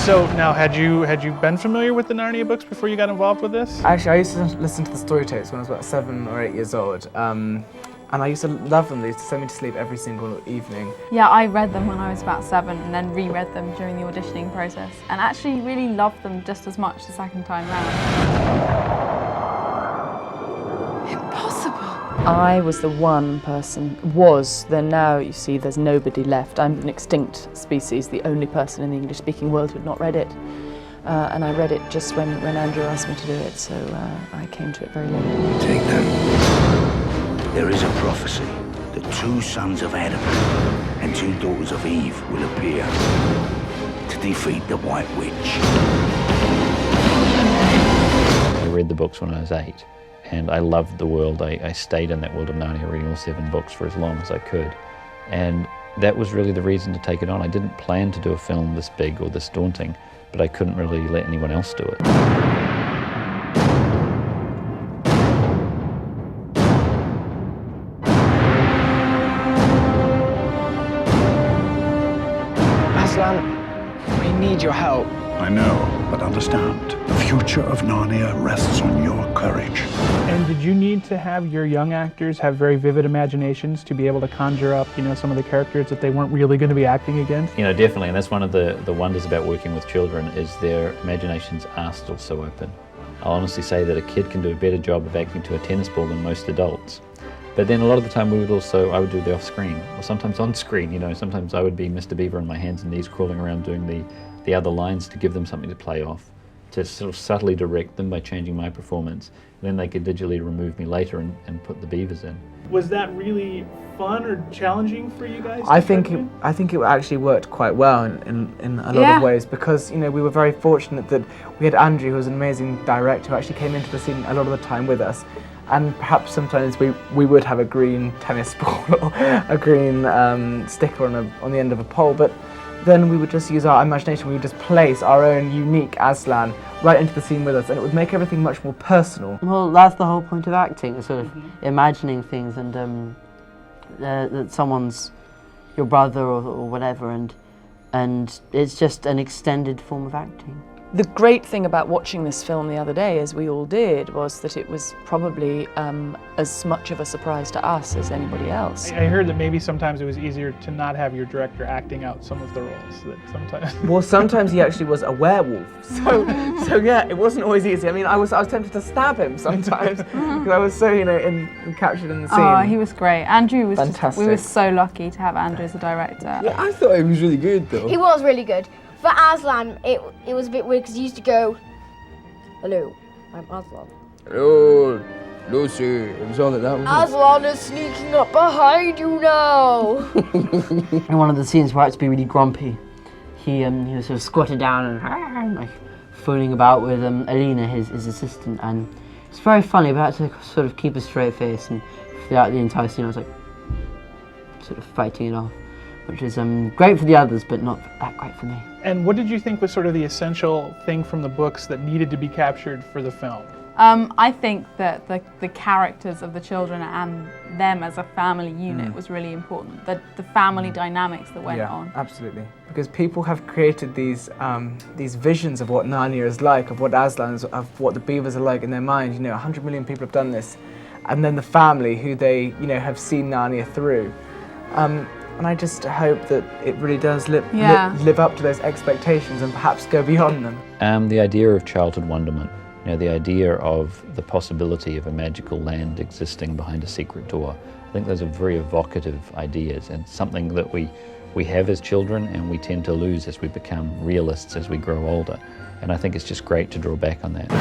So now, had you been familiar with the Narnia books before you got involved with this? Actually, I used to listen to the story tapes when I was about 7 or 8 years old, and I used to love them. They used to send me to sleep every single evening. Yeah, I read them when I was about 7 and then reread them during the auditioning process, and actually really loved them just as much the second time round. I was the one person, then now you see there's nobody left. I'm an extinct species, the only person in the English-speaking world who had not read it. And I read it just when Andrew asked me to do it, so I came to it very late. Take them. There is a prophecy that 2 sons of Adam and 2 daughters of Eve will appear to defeat the White Witch. I read the books when I was 8. And I loved the world. I stayed in that world of Narnia, reading all 7 books for as long as I could. And that was really the reason to take it on. I didn't plan to do a film this big or this daunting, but I couldn't really let anyone else do it. Aslan, we need your help. I know, but understand, the future of Narnia rests on your courage. And did you need to have your young actors have very vivid imaginations to be able to conjure up, some of the characters that they weren't really going to be acting against? Definitely, and that's one of the wonders about working with children, is their imaginations are still so open. I'll honestly say that a kid can do a better job of acting to a tennis ball than most adults. But then a lot of the time I would do the off-screen, or sometimes on-screen, sometimes I would be Mr. Beaver on my hands and knees crawling around doing the other lines to give them something to play off, to sort of subtly direct them by changing my performance. And then they could digitally remove me later and put the beavers in. Was that really fun or challenging for you guys? I think it actually worked quite well in a lot of ways, because we were very fortunate that we had Andrew, who was an amazing director, who actually came into the scene a lot of the time with us. And perhaps sometimes we would have a green tennis ball or a green sticker on the end of a pole, but then we would just use our imagination. We would just place our own unique Aslan right into the scene with us, and it would make everything much more personal. Well, that's the whole point of acting, sort of imagining things, and that someone's your brother or whatever, and it's just an extended form of acting. The great thing about watching this film the other day, as we all did, was that it was probably as much of a surprise to us as anybody else. I heard that maybe sometimes it was easier to not have your director acting out some of the roles. That sometimes. Well, sometimes he actually was a werewolf, so yeah, it wasn't always easy. I mean, I was tempted to stab him sometimes because I was so captured in the scene. Oh, he was great. Andrew was fantastic. We were so lucky to have Andrew as a director. Yeah, I thought he was really good though. He was really good. For Aslan, it was a bit weird because he used to go, "Hello, I'm Aslan." Hello, Lucy. It was all like that. Aslan is sneaking up behind you now. In one of the scenes where I had to be really grumpy, he was sort of squatted down and like fooling about with Alina, his assistant, and it's very funny. But I had to sort of keep a straight face, and throughout the entire scene, I was like sort of fighting it off, which is great for the others, but not that great for me. And what did you think was sort of the essential thing from the books that needed to be captured for the film? I think that the characters of the children and them as a family unit was really important. The family dynamics that went on. Yeah, absolutely. Because people have created these visions of what Narnia is like, of what Aslan is, of what the beavers are like in their mind. 100 million people have done this, and then the family who they have seen Narnia through. And I just hope that it really does live up to those expectations and perhaps go beyond them. The idea of childhood wonderment, the idea of the possibility of a magical land existing behind a secret door, I think those are very evocative ideas, and something that we have as children and we tend to lose as we become realists as we grow older. And I think it's just great to draw back on that.